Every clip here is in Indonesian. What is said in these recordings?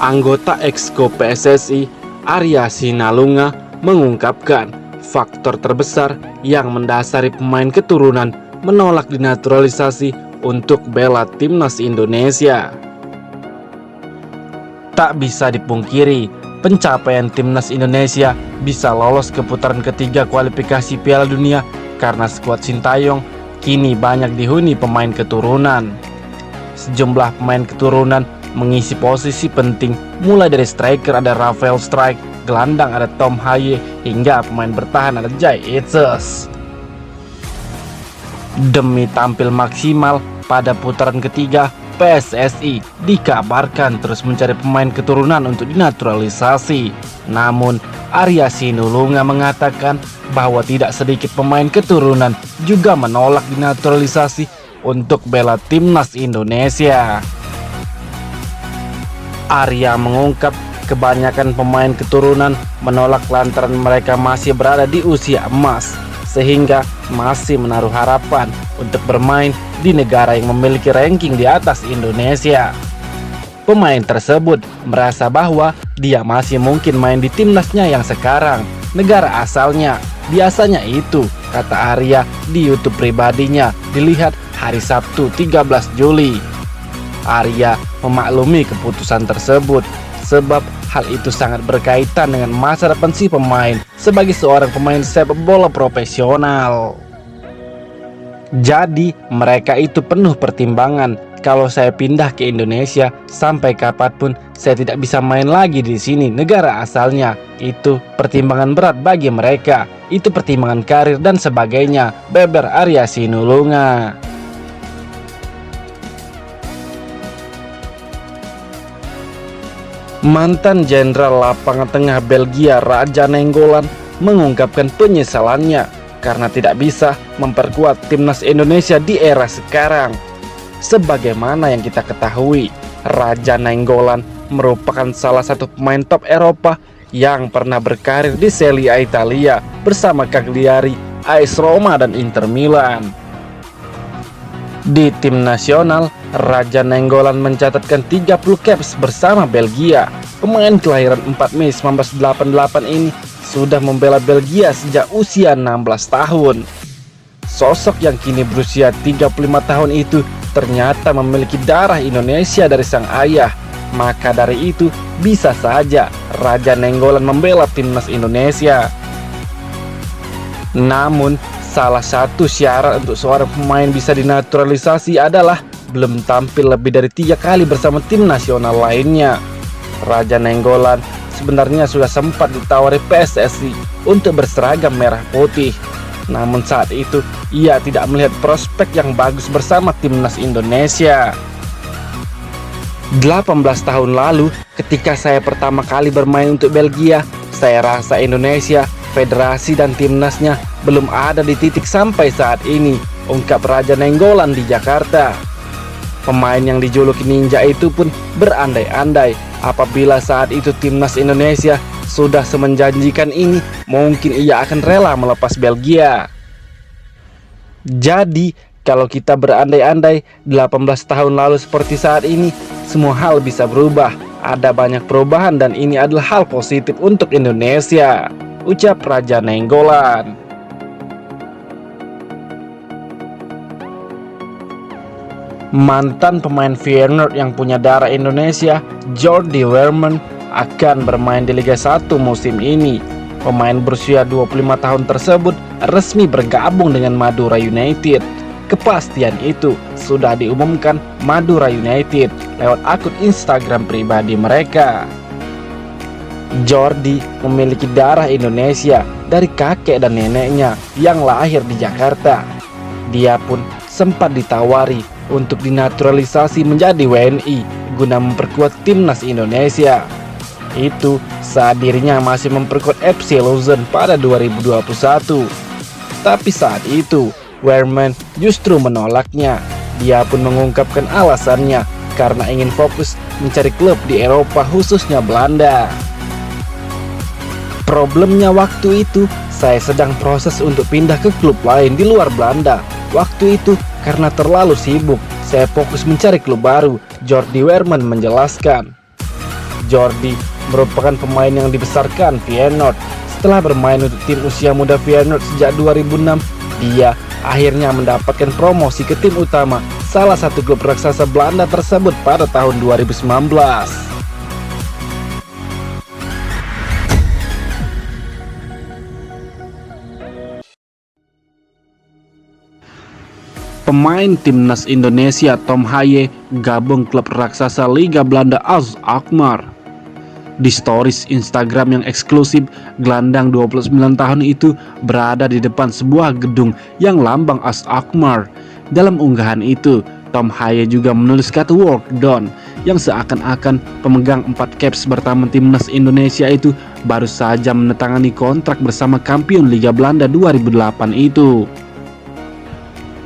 Anggota Exco PSSI Arya Sinalunga mengungkapkan faktor terbesar yang mendasari pemain keturunan menolak dinaturalisasi untuk bela timnas Indonesia. Tak bisa dipungkiri, pencapaian timnas Indonesia bisa lolos ke putaran ketiga kualifikasi Piala Dunia karena skuad Sintayong kini banyak dihuni pemain keturunan. Sejumlah pemain keturunan mengisi posisi penting, mulai dari striker ada Rafael Strike, gelandang ada Tom Haye, hingga pemain bertahan ada Jay Eaches. Demi tampil maksimal pada putaran ketiga, PSSI dikabarkan terus mencari pemain keturunan untuk dinaturalisasi. Namun, Arya Sinulunga mengatakan bahwa tidak sedikit pemain keturunan juga menolak dinaturalisasi untuk bela timnas Indonesia. Arya mengungkap kebanyakan pemain keturunan menolak lantaran mereka masih berada di usia emas, sehingga masih menaruh harapan untuk bermain di negara yang memiliki ranking di atas Indonesia. Pemain tersebut merasa bahwa dia masih mungkin main di timnasnya yang sekarang, negara asalnya. Biasanya itu, kata Arya di YouTube pribadinya, dilihat hari Sabtu 13 Juli. Arya memaklumi keputusan tersebut sebab hal itu sangat berkaitan dengan masa depan si pemain sebagai seorang pemain sepak bola profesional. Jadi mereka itu penuh pertimbangan. Kalau saya pindah ke Indonesia, sampai kapanpun saya tidak bisa main lagi di sini, negara asalnya. Itu pertimbangan berat bagi mereka. Itu pertimbangan karir dan sebagainya, beber Arya Sinulunga. Mantan Jenderal Lapangan Tengah Belgia Radja Nainggolan mengungkapkan penyesalannya karena tidak bisa memperkuat timnas Indonesia di era sekarang. Sebagaimana yang kita ketahui, Radja Nainggolan merupakan salah satu pemain top Eropa yang pernah berkarir di Serie A Italia bersama Cagliari, AS Roma dan Inter Milan. Di tim nasional, Radja Nainggolan mencatatkan 30 caps bersama Belgia. Pemain kelahiran 4 Mei 1988 ini sudah membela Belgia sejak usia 16 tahun. Sosok yang kini berusia 35 tahun itu ternyata memiliki darah Indonesia dari sang ayah. Maka dari itu, bisa saja Radja Nainggolan membela timnas Indonesia. Namun, salah satu syarat untuk seorang pemain bisa dinaturalisasi adalah belum tampil lebih dari 3 kali bersama tim nasional lainnya. Radja Nainggolan sebenarnya sudah sempat ditawari PSSI untuk berseragam merah putih. Namun saat itu ia tidak melihat prospek yang bagus bersama timnas Indonesia. 18 tahun lalu ketika saya pertama kali bermain untuk Belgia, saya rasa Indonesia, federasi dan timnasnya belum ada di titik sampai saat ini, ungkap Radja Nainggolan di Jakarta. Pemain yang dijuluki ninja itu pun berandai-andai apabila saat itu timnas Indonesia sudah semenjanjikan ini, mungkin ia akan rela melepas Belgia. Jadi, kalau kita berandai-andai 18 tahun lalu seperti saat ini, semua hal bisa berubah. Ada banyak perubahan dan ini adalah hal positif untuk Indonesia, ucap Radja Nainggolan. Mantan pemain Feyenoord yang punya darah Indonesia, Jordi Weerman, akan bermain di Liga 1 musim ini. Pemain berusia 25 tahun tersebut resmi bergabung dengan Madura United. Kepastian itu sudah diumumkan Madura United lewat akun Instagram pribadi mereka. Jordi memiliki darah Indonesia dari kakek dan neneknya yang lahir di Jakarta. Dia pun sempat ditawari untuk dinaturalisasi menjadi WNI guna memperkuat timnas Indonesia. Itu saat dirinya masih memperkuat FC Luzern pada 2021. Tapi saat itu Weerman justru menolaknya. Dia pun mengungkapkan alasannya karena ingin fokus mencari klub di Eropa, khususnya Belanda. Problemnya waktu itu, saya sedang proses untuk pindah ke klub lain di luar Belanda. Waktu itu karena terlalu sibuk, saya fokus mencari klub baru, Jordi Weerman menjelaskan. Jordi merupakan pemain yang dibesarkan Feyenoord. Setelah bermain untuk tim usia muda Feyenoord sejak 2006, dia akhirnya mendapatkan promosi ke tim utama salah satu klub raksasa Belanda tersebut pada tahun 2019. Pemain timnas Indonesia Tom Haye gabung klub raksasa Liga Belanda AS Alkmaar. Di stories Instagram yang eksklusif, gelandang 29 tahun itu berada di depan sebuah gedung yang lambang AS Alkmaar. Dalam unggahan itu, Tom Haye juga menulis kata work done, yang seakan-akan pemegang 4 caps bertaman timnas Indonesia itu baru saja menandatangani kontrak bersama kampiun Liga Belanda 2008 itu.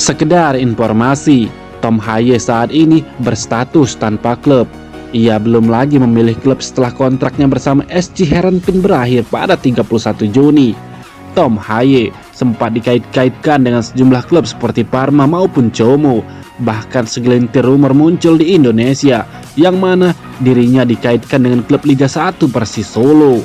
Sekedar informasi, Tom Haye saat ini berstatus tanpa klub. Ia belum lagi memilih klub setelah kontraknya bersama SC Heerenveen berakhir pada 31 Juni. Tom Haye sempat dikait-kaitkan dengan sejumlah klub seperti Parma maupun Como. Bahkan segelintir rumor muncul di Indonesia, yang mana dirinya dikaitkan dengan klub Liga 1 Persis Solo.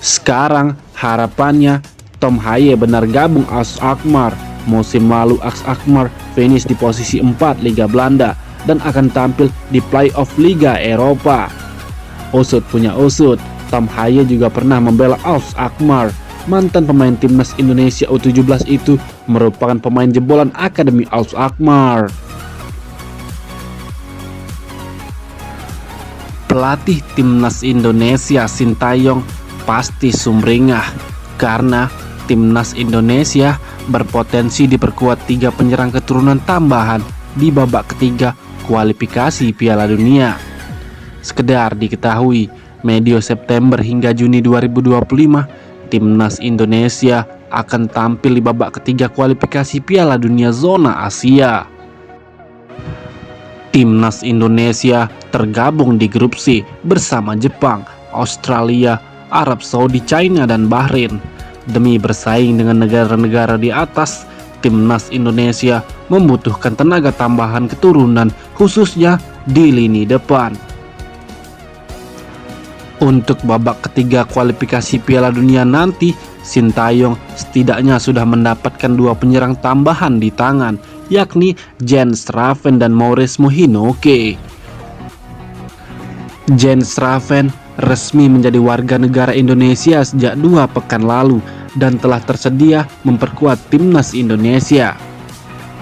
Sekarang harapannya Tom Haye benar gabung AS Alkmaar. Musim lalu AS Alkmaar finish di posisi 4 Liga Belanda dan akan tampil di playoff Liga Eropa. Usut punya usut, Tom Haye juga pernah membela AS Alkmaar. Mantan pemain timnas Indonesia U17 itu merupakan pemain jebolan Akademi AS Alkmaar. Pelatih timnas Indonesia Sintayong pasti sumringah karena timnas Indonesia berpotensi diperkuat 3 penyerang keturunan tambahan di babak ketiga kualifikasi Piala Dunia. Sekedar diketahui, medio September hingga Juni 2025, timnas Indonesia akan tampil di babak ketiga kualifikasi Piala Dunia zona Asia. Timnas Indonesia tergabung di grup C bersama Jepang, Australia, Arab Saudi, China, dan Bahrain. Demi bersaing dengan negara-negara di atas, timnas Indonesia membutuhkan tenaga tambahan keturunan, khususnya di lini depan. Untuk babak ketiga kualifikasi Piala Dunia nanti, Sintayong setidaknya sudah mendapatkan 2 penyerang tambahan di tangan, yakni Jens Schraven dan Maurizio Hinoke. Jens Schraven resmi menjadi warga negara Indonesia sejak 2 pekan lalu dan telah tersedia memperkuat timnas Indonesia.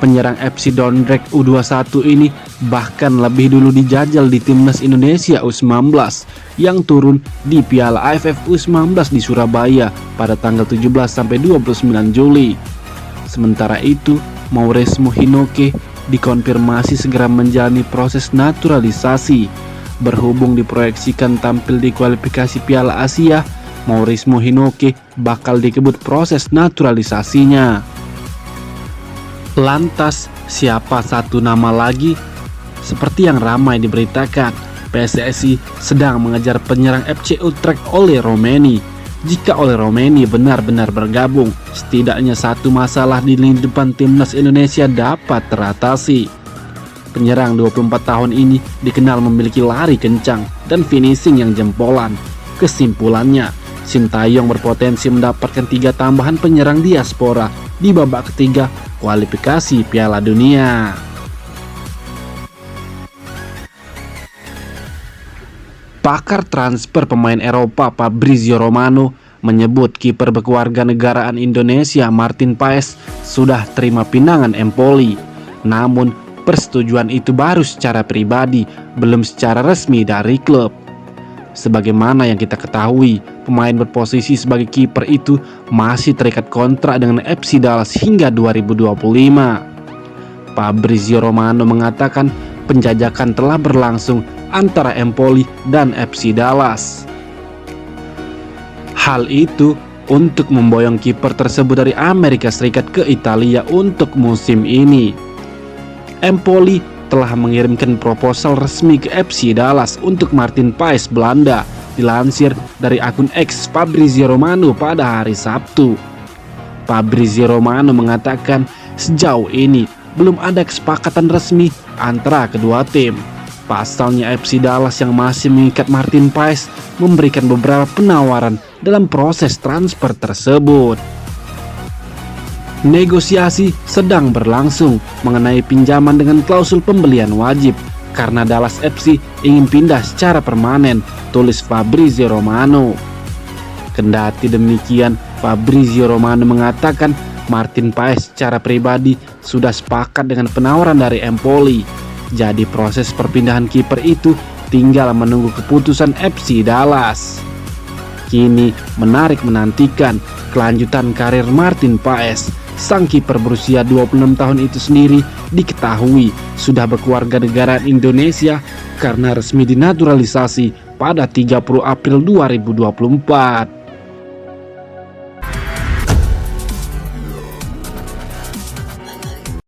Penyerang FC Dordrecht U21 ini bahkan lebih dulu dijajal di timnas Indonesia U19 yang turun di Piala AFF U19 di Surabaya pada tanggal 17-29 Juli. Sementara itu, Maurizio Hinoke dikonfirmasi segera menjalani proses naturalisasi. Berhubung diproyeksikan tampil di kualifikasi Piala Asia, Maurizio Hinoke bakal dikebut proses naturalisasinya. Lantas, siapa satu nama lagi? Seperti yang ramai diberitakan, PSSI sedang mengejar penyerang FC Utrecht Oleh Romeni. Jika Oleh Romeni benar-benar bergabung, setidaknya satu masalah di lini depan timnas Indonesia dapat teratasi. Penyerang 24 tahun ini dikenal memiliki lari kencang dan finishing yang jempolan. Kesimpulannya, Sintayong berpotensi mendapatkan 3 tambahan penyerang diaspora di babak ketiga kualifikasi Piala Dunia. Pakar transfer pemain Eropa Fabrizio Romano menyebut kiper berkewarganegaraan Indonesia Martin Paes sudah terima pinangan Empoli. Namun, persetujuan itu baru secara pribadi, belum secara resmi dari klub. Sebagaimana yang kita ketahui, pemain berposisi sebagai kiper itu masih terikat kontrak dengan FC Dallas hingga 2025. Fabrizio Romano mengatakan penjajakan telah berlangsung antara Empoli dan FC Dallas. Hal itu untuk memboyong kiper tersebut dari Amerika Serikat ke Italia untuk musim ini. Empoli telah mengirimkan proposal resmi ke FC Dallas untuk Martin Paes Belanda, dilansir dari akun X Fabrizio Romano pada hari Sabtu. Fabrizio Romano mengatakan sejauh ini belum ada kesepakatan resmi antara kedua tim. Pasalnya FC Dallas yang masih mengikat Martin Paes memberikan beberapa penawaran dalam proses transfer tersebut. Negosiasi sedang berlangsung mengenai pinjaman dengan klausul pembelian wajib karena Dallas FC ingin pindah secara permanen, tulis Fabrizio Romano. Kendati demikian, Fabrizio Romano mengatakan Martin Paes secara pribadi sudah sepakat dengan penawaran dari Empoli. Jadi proses perpindahan kiper itu tinggal menunggu keputusan FC Dallas. Kini menarik menantikan kelanjutan karir Martin Paes. Sang kiper berusia 26 tahun itu sendiri diketahui sudah berkewarganegaraan Indonesia karena resmi dinaturalisasi pada 30 April 2024.